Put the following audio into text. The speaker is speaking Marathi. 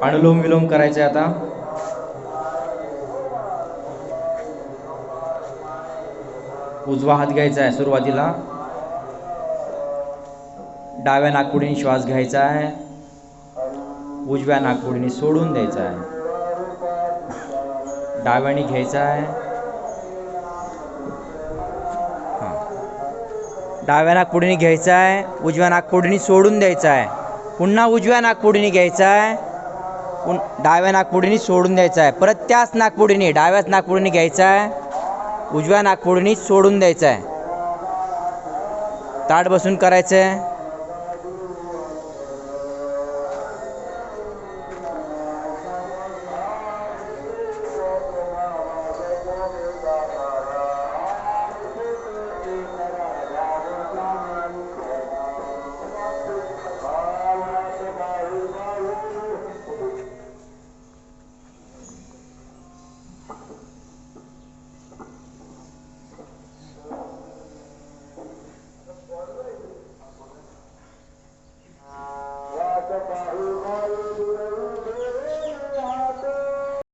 अनुलोम विलोम करायचं आहे आता. उजवा हात घ्यायचा आहे सुरुवातीला. डाव्या नाकपुडीने श्वास घ्यायचा आहे, उजव्या नाकपुडीने सोडून द्यायचा आहे. डाव्याने घ्यायचा आहे, डाव्या नाकपुडीने घ्यायचा आहे, उजव्या नाकपुडीने सोडून द्यायचा आहे. पुन्हा उजव्या नाकपुडीने घ्यायचा आहे, डाव्या नाकपुडीने सोडून द्यायचा आहे. परत त्याच नाकपुडीने डाव्याच नाकपुडीने घ्यायचा आहे, उजव्या नाकपुडीने सोडून द्यायचा आहे. ताठ बसून करायचं आहे.